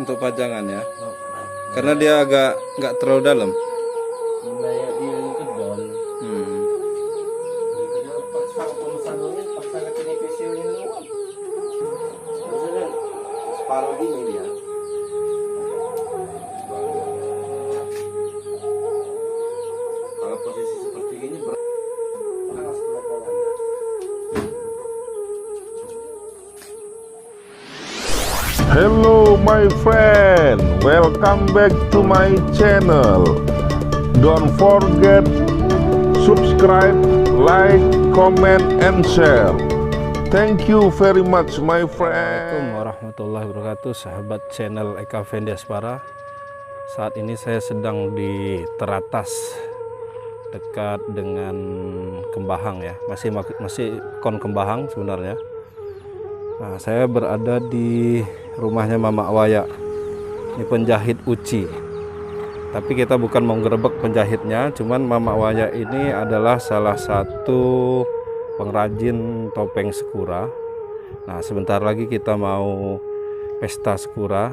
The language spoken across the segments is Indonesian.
untuk pajangan ya. Karena dia agak nggak terlalu dalam. Wilayah dia yang kedol. Hmm. Jadi paksa pemesanannya paksa ke NPC ini doang. Maksudnya separuh gini dia. Kalau posisi seperti ini panas pelapangannya. Hello my friend, welcome back to my channel. Don't forget subscribe, like, comment and share. Thank you very much my Assalamualaikum friend. warahmatullahi wabarakatuh, sahabat channel Eka Vendiaspara. Saat ini saya sedang di Teratas dekat dengan Kembahang ya, masih kon Kembahang sebenarnya. Nah, saya berada di rumahnya Mama Waya. Ini penjahit uci. Tapi kita bukan mau gerebek penjahitnya, cuman Mama Waya ini adalah salah satu pengrajin topeng Sekura. Nah, sebentar lagi kita mau pesta Sekura.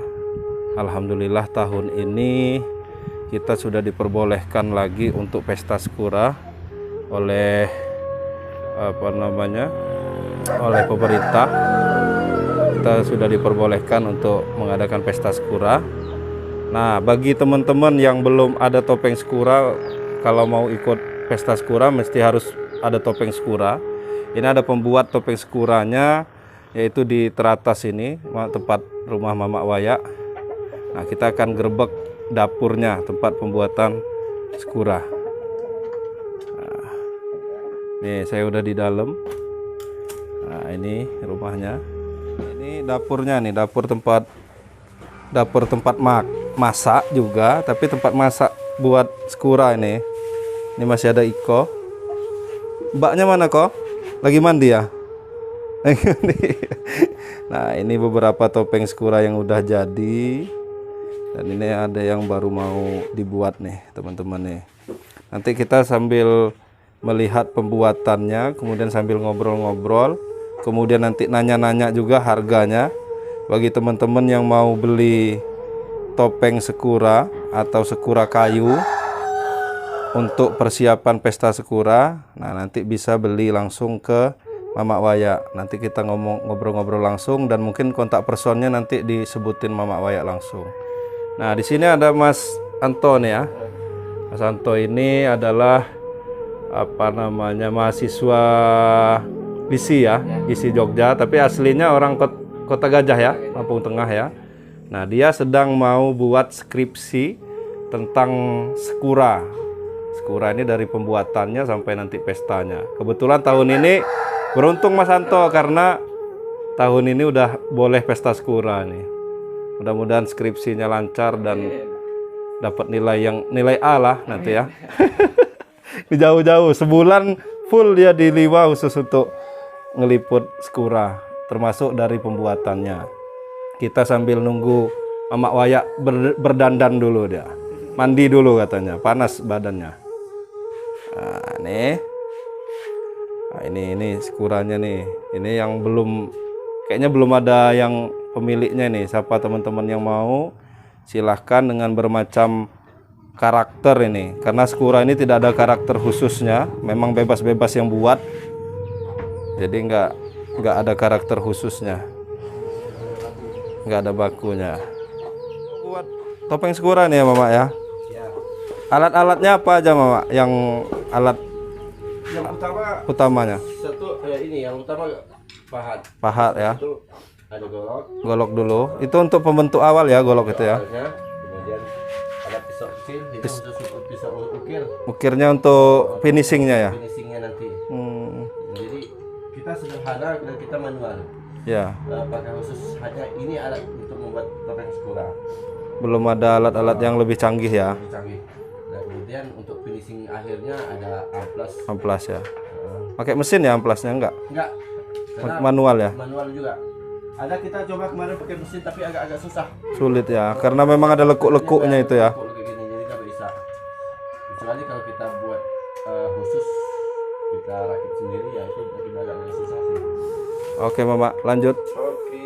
Alhamdulillah tahun ini kita sudah diperbolehkan lagi untuk pesta Sekura oleh oleh pemerintah. Kita sudah diperbolehkan untuk mengadakan pesta Sekura. Nah, bagi teman-teman yang belum ada topeng Sekura, kalau mau ikut pesta Sekura mesti harus ada topeng Sekura. Ini ada pembuat topeng Sekuranya, yaitu di Teratas ini, tempat rumah Mama Waya. Nah, kita akan gerebek dapurnya, tempat pembuatan Sekura. Nah, nih saya udah di dalam. Nah, ini rumahnya. Ini dapurnya nih, dapur tempat masak juga, tapi tempat masak buat Sekura ini. Ini masih ada Iko. Mbaknya mana kok? Lagi mandi ya? Nah, ini beberapa topeng Sekura yang udah jadi. Dan ini ada yang baru mau dibuat nih, teman-teman nih. Nanti kita sambil melihat pembuatannya, kemudian sambil ngobrol-ngobrol. Kemudian nanti nanya-nanya juga harganya bagi teman-teman yang mau beli topeng Sekura atau Sekura kayu untuk persiapan pesta Sekura. Nah, nanti bisa beli langsung ke Mama Waya. Nanti kita ngobrol-ngobrol langsung dan mungkin kontak personnya nanti disebutin Mama Waya langsung. Nah, di sini ada Mas Anto nih ya. Mas Anto ini adalah mahasiswa ISI ya, ISI Jogja, tapi aslinya orang Kota Gajah ya, Lampung Tengah ya. Nah, dia sedang mau buat skripsi tentang Sekura. Sekura ini dari pembuatannya sampai nanti pestanya. Kebetulan tahun ini beruntung Mas Anto karena tahun ini udah boleh pesta Sekura nih. Mudah-mudahan skripsinya lancar dan dapat nilai A lah nanti ya. Jauh-jauh sebulan full dia di Liwa khusus untuk ngeliput Sekura, termasuk dari pembuatannya. Kita sambil nunggu Mama Waya berdandan dulu dia. Mandi dulu katanya, panas badannya. Nah, nih. Nah, ini Sekuranya nih. Ini yang kayaknya belum ada yang pemiliknya nih. Siapa teman-teman yang mau, silahkan dengan bermacam karakter ini. Karena Sekura ini tidak ada karakter khususnya, memang bebas-bebas yang buat. Jadi nggak ada karakter khususnya, nggak ada bakunya. Buat topeng Sekura nih ya Mama ya. Alat-alatnya apa aja Mama? Yang utamanya? Satu ini yang utama pahat. Pahat ya. Itu ada golok. Golok dulu. Itu untuk pembentuk awal ya golok itu ya. Kemudian ada pisau kecil, itu khusus untuk pisau ukir. Ukirnya untuk finishingnya ya. Finishingnya nanti. Jadi kita sederhana dan kita manual. Ya. Pakai khusus hanya ini alat untuk membuat topeng Sekura. Belum ada alat-alat yang lebih canggih ya. Lebih canggih. Dan kemudian untuk finishing akhirnya ada amplas. Amplas ya. Pakai mesin ya amplasnya enggak? Enggak. Karena Manual ya. manual juga. Ada kita coba kemarin pakai mesin tapi agak-agak susah. Sulit ya, karena memang ada lekuk-lekuknya itu ya. Lekuk kayak gini, jadi nggak bisa. Kecuali kalau kita buat khusus, kita rakit sendiri ya itu agak susah sih. Oke Mama, lanjut. Oke.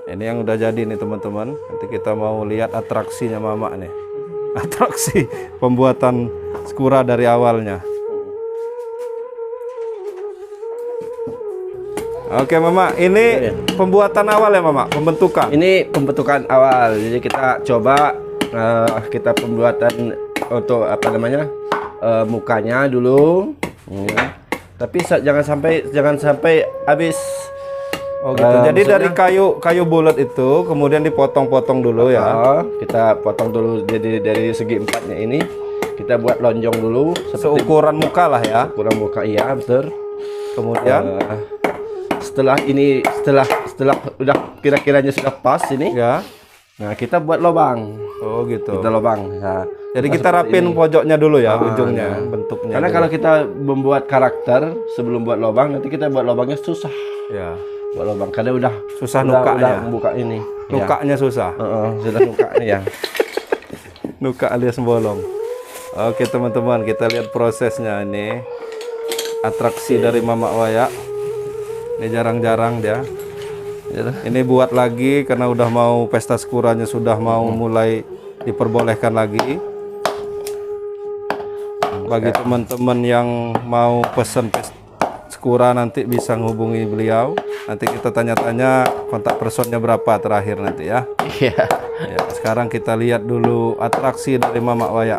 Ini yang udah jadi nih teman-teman. Nanti kita mau lihat atraksinya Mama nih. Atraksi pembuatan skura dari awalnya. Oke Mama, ini pembuatan awal ya Mama, pembentukan. Ini pembentukan awal. Jadi kita coba kita pembuatan untuk apa namanya mukanya dulu. Ya. Tapi jangan sampai habis. Oh gitu. Jadi dari kayu bulat itu kemudian dipotong-potong dulu ya. Kita potong dulu jadi dari segi empatnya ini. Kita buat lonjong dulu Seukuran muka lah ya. ukuran muka, iya betul. Kemudian Setelah udah kira-kiranya sudah pas ini. ya. Nah, kita buat lubang. Oh gitu. Kita lubang. Nah, Jadi kita seperti rapin ini. pojoknya dulu ya, ujungnya, Nah. bentuknya. Karena dulu. kalau kita membuat karakter sebelum buat lubang, nanti kita buat lubangnya susah. ya. Buat lubang karena udah Susah udah nukanya. membuka ini. Ya. Nukanya susah. Sudah nuka ya. Nuka alias bolong. Oke teman-teman, kita lihat prosesnya ini. Atraksi dari Mama Waya. Ini jarang-jarang dia. Ini buat lagi karena udah mau pesta skuranya sudah mau mulai diperbolehkan lagi. Bagi teman-teman yang mau pesen skura nanti bisa menghubungi beliau. Nanti kita tanya-tanya kontak personnya berapa terakhir nanti ya. Iya. Ya, sekarang kita lihat dulu atraksi dari Mama Waya.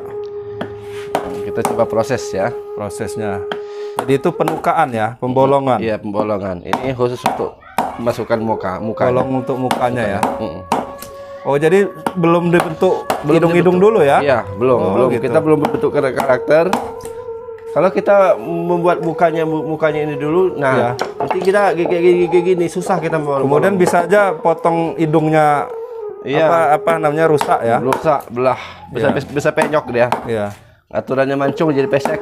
Kita coba proses ya. Prosesnya. Jadi itu penukaan ya, pembolongan. Iya, pembolongan. Ini khusus untuk masukkan muka. Bolong untuk mukanya ya. Mm-mm. Oh, jadi belum dibentuk hidung-hidung dulu ya? Iya, belum. Oh, gitu. Kita belum bentuk karakter. Kalau kita membuat mukanya ini dulu, nah nanti kita kayak gini susah kita mau. Kemudian bisa aja potong hidungnya. Iya. Apa namanya rusak ya? Rusak, belah, bisa penyok dia. Iya. Aturannya mancung jadi pesek.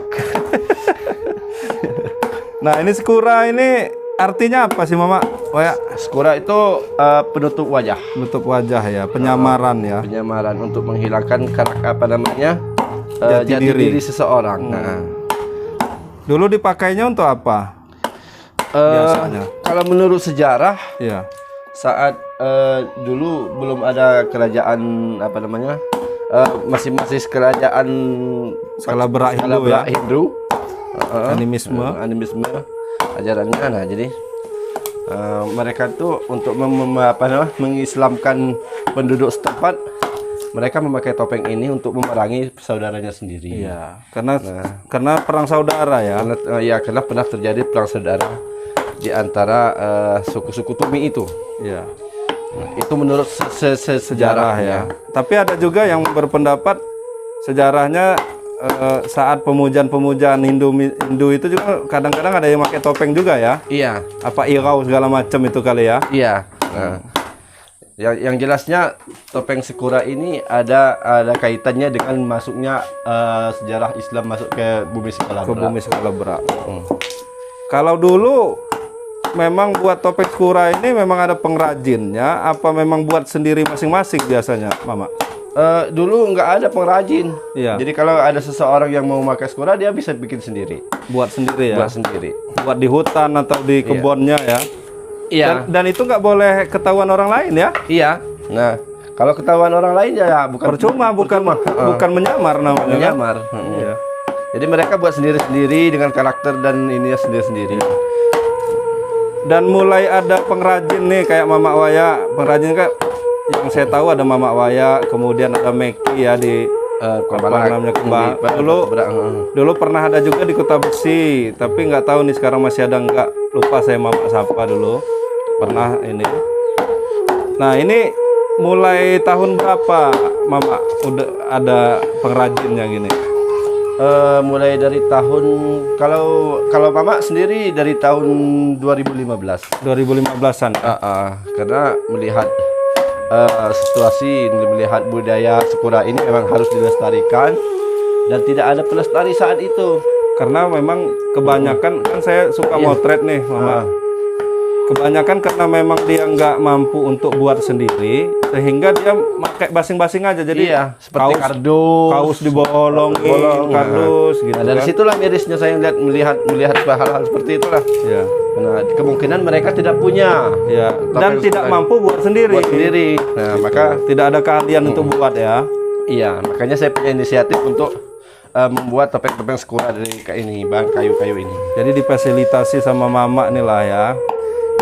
Nah, ini skura ini artinya apa sih Mama Waya? Skura itu penutup wajah, Menutup wajah ya, penyamaran ya. penyamaran untuk menghilangkan karakter apa namanya Jati jati diri. diri seseorang. Nah, Dulu dipakainya untuk apa? Biasanya. kalau menurut sejarah Iya. saat dulu belum ada kerajaan apa namanya masih kerajaan Skala berak Hindu ya. Hindu. Animisme. Animisme ajarannya. Nah, jadi mereka tuh untuk mengislamkan penduduk setempat, mereka memakai topeng ini untuk memerangi saudaranya sendiri. Iya, karena perang saudara ya. Karena pernah terjadi perang saudara di antara suku-suku Tumi itu. Iya. Nah, itu menurut Sejarah sejarahnya. ya. Tapi ada juga yang berpendapat sejarahnya saat pemujaan Hindu itu juga kadang-kadang ada yang pakai topeng juga ya. Iya, Apa irau segala macam itu kali ya. iya. Nah, yang jelasnya topeng Skura ini ada kaitannya dengan masuknya sejarah Islam masuk ke bumi Skalabra. Ke bumi Skalabra. Kalau dulu memang buat topeng skura ini memang ada pengrajinnya, apa memang buat sendiri masing-masing biasanya, Mama? Dulu nggak ada pengrajin. Iya. Jadi kalau ada seseorang yang mau pakai Skura, dia bisa bikin sendiri. Buat sendiri ya. Buat sendiri. Buat di hutan atau di kebunnya ya. Iya. Dan itu nggak boleh ketahuan orang lain ya. Iya. Nah, kalau ketahuan orang lain ya bukan Percuma, bukan menyamar namanya. kan? menyamar. Iya. Jadi mereka buat sendiri-sendiri dengan karakter dan ininya sendiri-sendiri. Dan mulai ada pengrajin nih kayak Mama Waya. Pengrajin kan yang saya tahu ada Mama Waya, kemudian ada Meki ya di apa namanya Kembang. Dulu pernah ada juga di Kota Besi, tapi nggak tahu nih sekarang masih ada nggak. Lupa saya Mama siapa dulu. Pernah ini. Nah, ini mulai tahun berapa Mama udah ada pengrajinnya gini? Mulai dari tahun kalau Mama sendiri dari tahun 2015. 2015-an. Karena melihat situasi, melihat budaya Skura ini memang harus dilestarikan dan tidak ada pelestari saat itu. Karena memang kebanyakan kan saya suka motret nih Mama. kebanyakan karena memang dia nggak mampu untuk buat sendiri, sehingga dia pakai basing-basing aja. Jadi Iya, seperti kardus. kaos dibolongin, Bolong, kardus gitu Nah, dari kan. situlah mirisnya saya melihat hal-hal seperti itulah. Ya, Nah, kemungkinan mereka tidak punya ya. Dan Topeng tidak skura mampu buat sendiri. buat sendiri. Nah, maka Tidak ada keahlian untuk buat ya. iya, makanya saya punya inisiatif untuk membuat topeng-topeng skura dari kayak ini, bang, kayu-kayu ini. Jadi difasilitasi sama mama nih lah ya.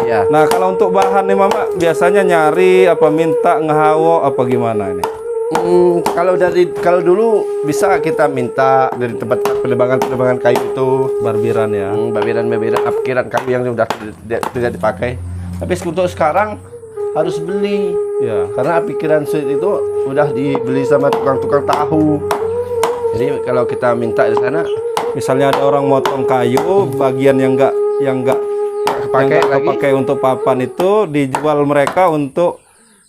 Iya. Nah kalau untuk bahan nih mama biasanya nyari apa minta ngehawo apa gimana ini? Kalau dulu bisa kita minta dari tempat penebangan kayu itu, Barbiran ya. babiran apkiran kayu yang sudah tidak dipakai. Tapi untuk sekarang harus beli. Ya. Karena apkiran suit itu udah dibeli sama tukang-tukang tahu. Jadi kalau kita minta di sana Misalnya ada orang motong kayu, bagian yang nggak kepake untuk papan itu dijual mereka untuk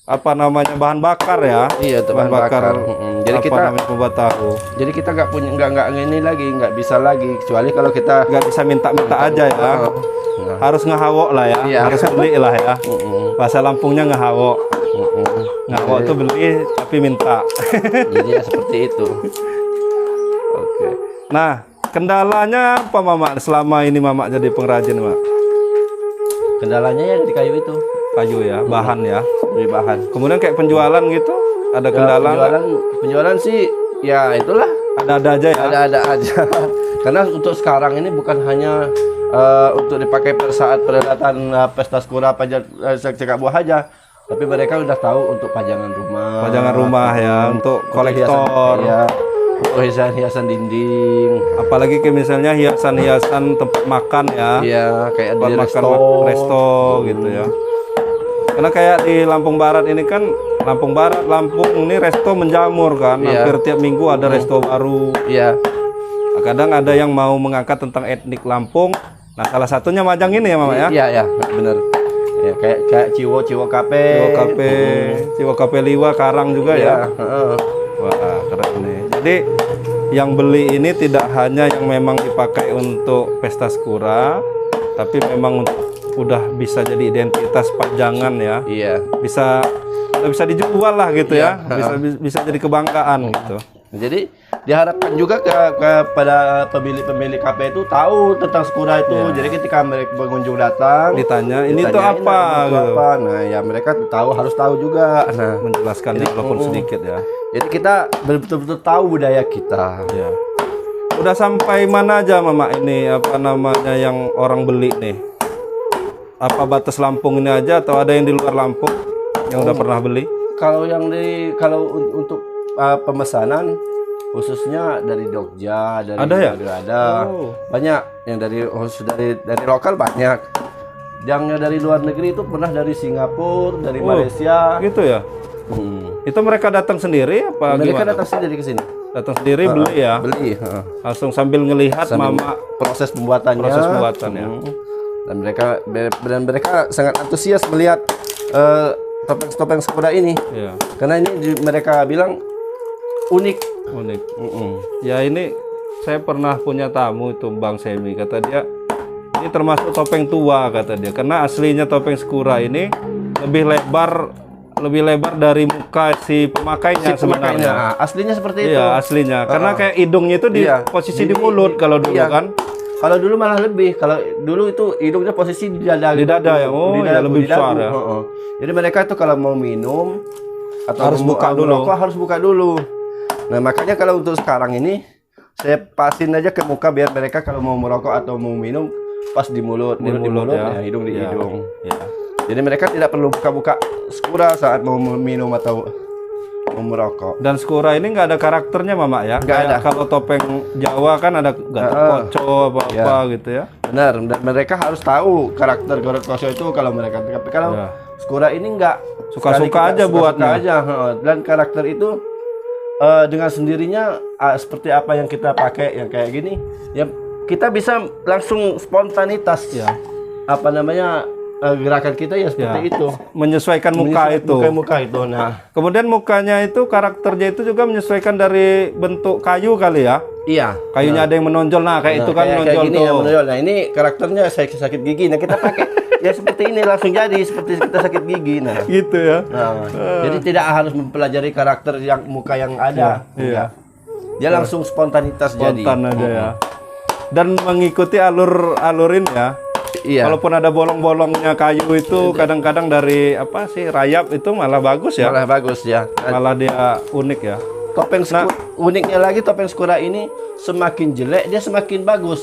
apa namanya bahan bakar ya. Iya, untuk bahan bakar. Jadi apa kita namanya pembuat tahu. Jadi kita nggak ini lagi, nggak bisa lagi kecuali kalau kita Nggak bisa minta-minta aja ya. Nah. Harus ngehawo lah ya. Iya. Harus beli lah ya. Bahasa Lampungnya ngehawo. Ngehawo tuh beli tapi minta. Jadi ya seperti itu. Oke. Nah, kendalanya apa Mama selama ini Mama jadi pengrajin, Mak? Kendalanya ya di kayu itu, Kayu ya, bahan ya. beli bahan. Kemudian kayak penjualan gitu, ada kendala nggak? Penjualan sih ya itulah, Ada-ada aja ya. ada aja. Karena untuk sekarang ini bukan hanya untuk dipakai pada saat perhelatan pesta skura cekak buah aja, tapi mereka udah tahu untuk pajangan rumah. Pajangan rumah ya, untuk kolektor. Ya, untuk hiasan dinding. Apalagi kayak misalnya hiasan-hiasan tempat makan ya. Iya, kayak Tempat di makan resto. resto gitu ya. Karena kayak di Lampung Barat ini kan, Lampung ini resto menjamur kan. Iya. Hampir tiap minggu ada resto baru. Iya. Kadang ada yang mau mengangkat tentang etnik Lampung. Nah, salah satunya Majang ini ya, Mama ya. Iya, ya, benar. Ya, kayak Ciwo Kape. Ciwo Kape Liwa Karang juga ya. Heeh. Wah, keren nih. Jadi yang beli ini tidak hanya yang memang dipakai untuk pesta skura, tapi memang udah bisa jadi identitas pajangan ya. Iya. Bisa dijual lah gitu ya. Iya. Bisa jadi kebanggaan gitu. Jadi diharapkan juga kepada pemilik KP itu tahu tentang skura itu. Jadi ketika mereka pengunjung datang Ditanya, ini tuh ditanyain, apa itu gitu. apa. Nah, ya mereka harus tahu juga. Nah, Menjelaskannya walaupun sedikit ya. jadi kita betul-betul tahu budaya kita. Ya. Udah sampai mana aja Mama ini apa namanya yang orang beli nih? Apa batas Lampung ini aja atau ada yang di luar Lampung yang udah pernah beli? Kalau untuk pemesanan khususnya dari Jogja, dari Ada ya? ada Oh. banyak yang dari lokal banyak. Yang dari luar negeri itu pernah dari Singapura, dari Malaysia. Gitu ya. Itu mereka datang sendiri apa Mereka gimana? datang sendiri ke sini. Datang sendiri beli ya. Beli. Langsung sambil ngelihat Mama Proses pembuatannya. proses pembuatannya. Dan mereka sangat antusias melihat topeng-topeng skura ini. Iya, Karena ini mereka bilang unik. unik. Ya ini saya pernah punya tamu itu Bang Semi, kata dia ini termasuk topeng tua kata dia. Karena aslinya topeng skura ini lebih lebar dari muka si pemakainya sebenarnya. Nah, aslinya seperti itu. Iya, aslinya. Karena kayak hidungnya itu di Iya. posisi di mulut kalau dulu Iya. kan. Kalau dulu malah lebih. Kalau dulu itu hidungnya posisi di dada. Di dada ya. Oh, Di ya dagu, lebih di dagu. besar ya. Heeh. Jadi mereka itu kalau mau minum atau Harus buka dulu. merokok, harus buka dulu. Nah, makanya kalau untuk sekarang ini saya pasin aja ke muka biar mereka kalau mau merokok atau mau minum pas di mulut, Di mulut ya. hidung di Iya. hidung. Ya. Jadi mereka tidak perlu buka-buka skura saat mau minum atau mau merokok. Dan skura ini nggak ada karakternya Mama ya. Nggak Kayak ada. Kalau topeng Jawa kan ada Gatot Koco apa-apa gitu ya. Benar, dan mereka harus tahu karakter Gatot Koco itu kalau mereka. Tapi kalau Ya. skura ini enggak. Suka-suka Sekali kita aja suka-suka buatnya. aja, heeh. Dan karakter itu dengan sendirinya seperti apa yang kita pakai yang kayak gini, ya kita bisa langsung spontanitas. Ya. Apa namanya? gerakan kita ya seperti itu. Menyesuaikan muka itu. Muka itu. Nah, Kemudian mukanya itu karakternya itu juga menyesuaikan dari bentuk kayu kali ya. iya. Kayunya ada yang menonjol. Nah, kayak itu kan kayak menonjol gini tuh. ya, menonjol. Nah, ini karakternya sakit gigi. Nah, kita pakai ya seperti ini langsung jadi seperti kita sakit gigi. Nah, Gitu ya. jadi tidak harus mempelajari karakter yang muka yang ada. Iya. Dia langsung spontanitas jadi. Spontan aja ya. Dan mengikuti alur-alurin ya. Iya. Walaupun ada bolong-bolongnya kayu itu kadang-kadang dari apa sih rayap itu malah bagus ya. Malah bagus ya. Malah dia unik ya. Topeng uniknya lagi topeng Sakura ini semakin jelek dia semakin bagus.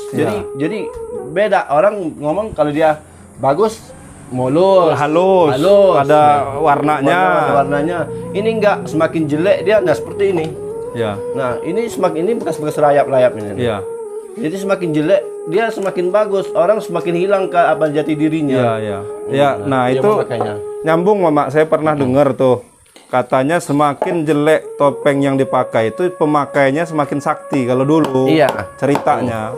Jadi beda orang ngomong kalau dia bagus mulus, halus, ada warnanya. Ini enggak, semakin jelek dia seperti ini. Ya. Nah, ini bekas-bekas rayap-rayap ini. Iya. Jadi semakin jelek dia semakin bagus. Orang semakin hilang ke apa jati dirinya. Iya. Ya, nah Dia itu memakainya. nyambung Mama, saya pernah dengar tuh. Katanya semakin jelek topeng yang dipakai itu pemakainya semakin sakti kalau dulu. Iya. Ceritanya.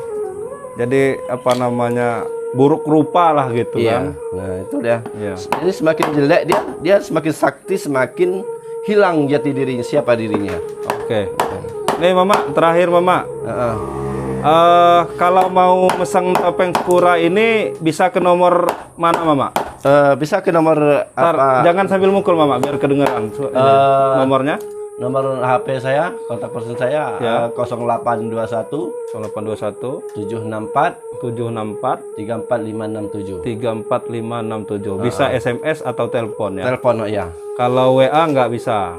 Jadi apa namanya? Buruk rupa lah gitu kan. Nah, itu dia. Iya. Jadi semakin jelek dia semakin sakti, semakin hilang jati dirinya, siapa dirinya. Oke. Nih Mama, terakhir Mama. Heeh. Kalau mau meseng topeng Sakura ini bisa ke nomor mana Mama? Bisa ke nomor Ntar, apa? jangan sambil mukul Mama biar kedengeran. Nomornya Nomor HP saya, kontak person saya Ya. 0821 0821 764 764 34567. 34567. Bisa SMS atau telepon ya. Telepon ya. Kalau WA nggak bisa.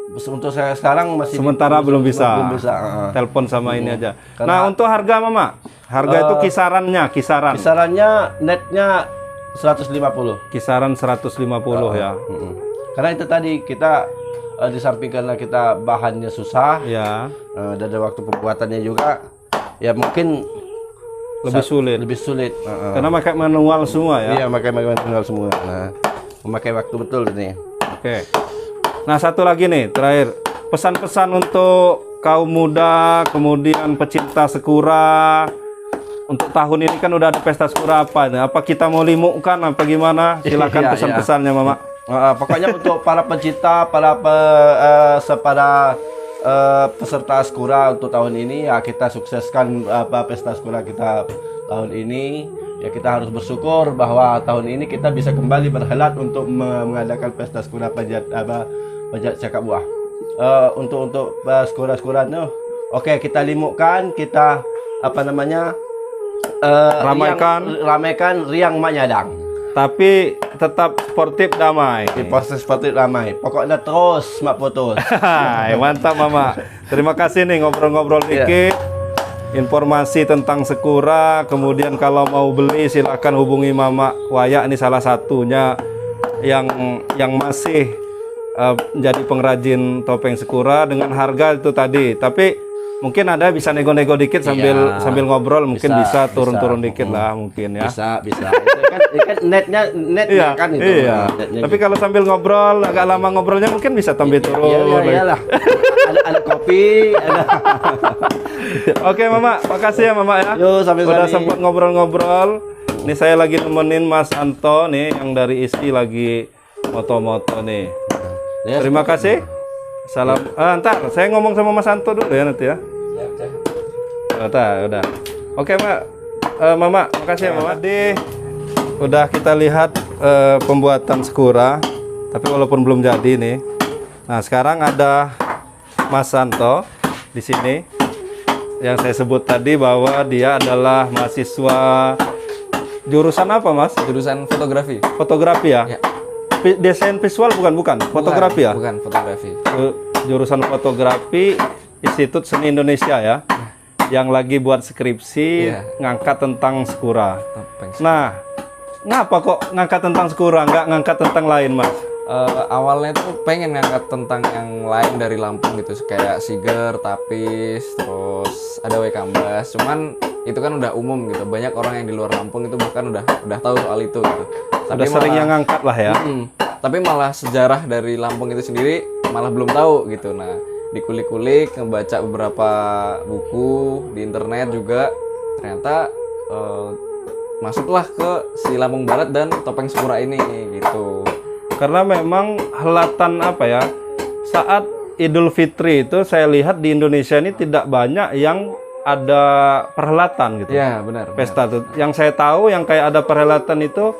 Untuk saya sekarang masih Sementara belum bisa. Belum bisa. Telepon sama ini aja. Nah, untuk harga Mama. Harga itu kisaran. Kisarannya netnya 150. Kisaran 150 ya. Karena itu tadi kita di samping karena kita bahannya susah, Ya. dan ada waktu pembuatannya juga, ya mungkin Lebih sulit. Karena pakai manual semua ya. Iya, pakai manual semua. Nah, memakai waktu betul ini. Oke. Nah, satu lagi nih, terakhir. Pesan-pesan untuk kaum muda, kemudian pecinta Sakura. Untuk tahun ini kan udah ada pesta Sakura apa nih? Apa kita mau limukan apa gimana? Silakan Iya, pesan-pesannya, Mama. Pokoknya untuk para pencinta, para peserta Sakura untuk tahun ini ya kita sukseskan pesta Sakura kita tahun ini. Ya kita harus bersyukur bahwa tahun ini kita bisa kembali berhelat untuk mengadakan pesta Sakura Panjat Cakap Buah. Untuk Sakura itu, oke, kita limukkan, kita ramaikan riang Manyadang. Tapi tetap sportif damai. Di proses seperti ramai. Pokoknya terus mak putus. Hai, mantap Mama. Terima kasih nih ngobrol-ngobrol dikit. Informasi tentang Sakura. Kemudian kalau mau beli silakan hubungi Mama Waya. Ini salah satunya yang masih menjadi pengrajin topeng Sakura dengan harga itu tadi. Tapi mungkin ada bisa nego-nego dikit sambil ngobrol, mungkin bisa turun-turun dikit lah mungkin ya. Bisa. Itu kan netnya kan itu. Iya. Netnya Tapi kalau sambil ngobrol agak lama ngobrolnya mungkin bisa sambil turun. iyalah. ada kopi, ada. Oke Mama, makasih ya Mama ya. Yo, sampai udah tadi. sempat ngobrol-ngobrol. Nih saya lagi nemenin Mas Anto nih yang dari ISI lagi moto-moto nih. Ya, Terima kasih. Salam. Ntar saya ngomong sama Mas Anto dulu ya nanti ya. Udah. Oke Mama, makasih ya Mama. Tadi udah kita lihat pembuatan Sakura, tapi walaupun belum jadi nih. Nah sekarang ada Mas Santo di sini yang saya sebut tadi bahwa dia adalah mahasiswa jurusan apa Mas? Jurusan fotografi. Fotografi ya? Ya. Desain visual bukan? Fotografi ya? Bukan fotografi. Jurusan fotografi Institut Seni Indonesia ya, yang lagi buat skripsi ngangkat tentang Sakura. Nah, ngapa kok ngangkat tentang Sakura, nggak ngangkat tentang lain Mas? Awalnya tuh pengen ngangkat tentang yang lain dari Lampung gitu, kayak Siger, Tapis, terus ada Kambas. Cuman itu kan udah umum gitu, banyak orang yang di luar Lampung itu bahkan udah tahu soal itu gitu. Udah sering yang ngangkat lah ya. Tapi malah sejarah dari Lampung itu sendiri malah belum tahu gitu. Nah, dikulik-kulik, ngebaca beberapa buku di internet juga, ternyata masuklah ke si Lampung Barat dan topeng Sakura ini gitu. Karena memang helatan apa ya, saat Idul Fitri itu saya lihat di Indonesia ini tidak banyak yang ada perhelatan gitu. Ya benar. Pesta tuh. Yang saya tahu yang kayak ada perhelatan itu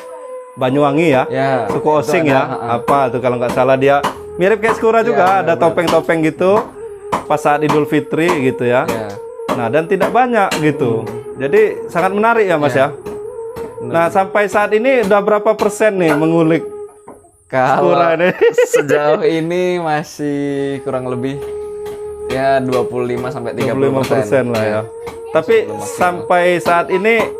Banyuwangi ya, Ya, suku Osing itu ya, ada, apa tuh kalau nggak salah dia mirip kayak Sakura juga, ada benar. topeng-topeng gitu pas saat Idul Fitri gitu ya. Ya. Nah dan tidak banyak gitu, jadi sangat menarik ya Mas ya. Nah sampai saat ini udah berapa persen nih mengulik Kalau Sakura ini? sejauh ini masih kurang lebih ya 25 sampai 30% 25% lah ya. Tapi sampai saat ini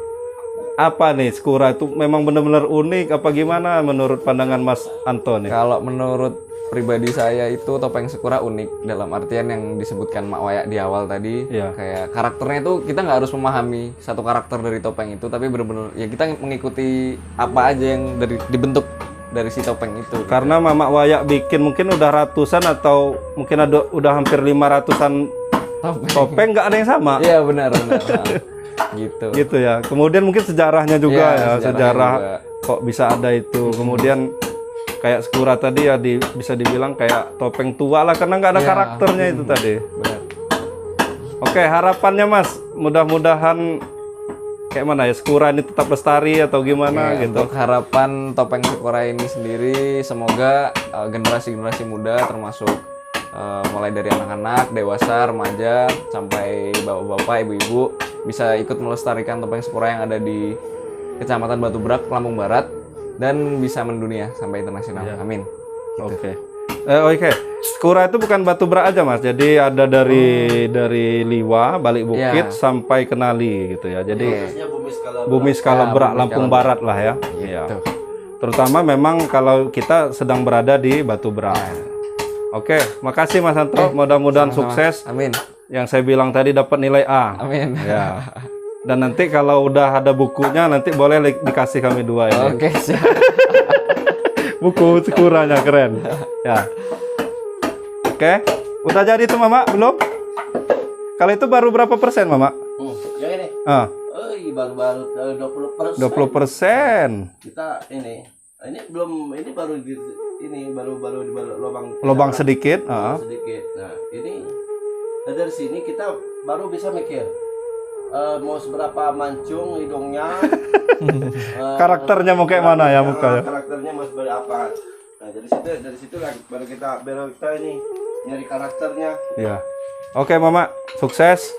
apa nih Sakura itu memang benar-benar unik apa gimana menurut pandangan Mas Anto nih? Kalau menurut pribadi saya itu topeng Sakura unik dalam artian yang disebutkan Mak Wayak di awal tadi. Iya. Kayak karakternya itu kita nggak harus memahami satu karakter dari topeng itu, tapi benar-benar ya kita mengikuti apa aja yang dibentuk dari si topeng itu. Karena Mamak Wayak bikin mungkin udah ratusan atau mungkin ada udah hampir 500-an topeng nggak ada yang sama. Iya benar. Nah, gitu. Gitu ya. Kemudian mungkin sejarahnya juga Iya, ya, sejarahnya sejarah juga. kok bisa ada itu. Kemudian kayak Sakura tadi ya bisa dibilang kayak topeng tua lah karena nggak ada Iya. karakternya itu tadi. Benar. Oke, harapannya Mas, mudah-mudahan kayak mana ya Sakura ini tetap lestari atau gimana Ya, gitu. untuk harapan topeng Sakura ini sendiri semoga generasi-generasi muda termasuk mulai dari anak-anak, dewasa, remaja sampai bapak-bapak, ibu-ibu bisa ikut melestarikan topeng Sakura yang ada di Kecamatan Batu Berak, Lampung Barat dan bisa mendunia sampai internasional. Amin. Oke. Oke. Sakura itu bukan Batu Berak aja Mas. Jadi ada dari Liwa, Balik Bukit Ya. sampai Kenali gitu ya. Jadi Bumi skala skala berak Lampung Barat lah ya. Iya. Terutama memang kalau kita sedang berada di Batu Berak. Oke, makasih Mas Anto. Mudah-mudahan sukses. Amin. Yang saya bilang tadi dapat nilai A. Amin. Ya. Dan nanti kalau udah ada bukunya nanti boleh dikasih kami 2 ini. Oke, siap. Buku Sakuranya keren. Ya. Oke. Udah jadi tuh Mama? Belum? Kalau itu baru berapa persen Mama? Yang ini. Ah, Baru-baru 20%. 20%. Kita ini belum, ini baru di lubang Lubang sedikit. sedikit. Nah, ini dari sini kita baru bisa mikir mau seberapa mancung hidungnya, Karakternya mau kayak mana ya mukanya? karakternya mau seperti apa. Nah, dari situ lah baru kita ini nyari karakternya. Iya. Oke Mama, sukses.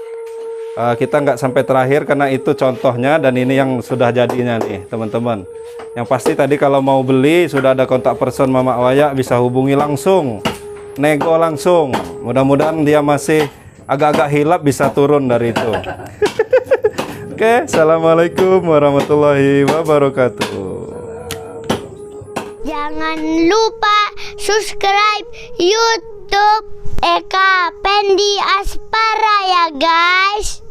Kita nggak sampai terakhir karena itu contohnya dan ini yang sudah jadinya nih teman-teman. Yang pasti tadi kalau mau beli sudah ada kontak person Mamak Wayak, bisa hubungi langsung, nego langsung. Mudah-mudahan dia masih agak-agak hilap bisa turun dari itu. Oke, assalamualaikum warahmatullahi wabarakatuh. Jangan lupa subscribe YouTube Eka Pendi Aspara ya guys.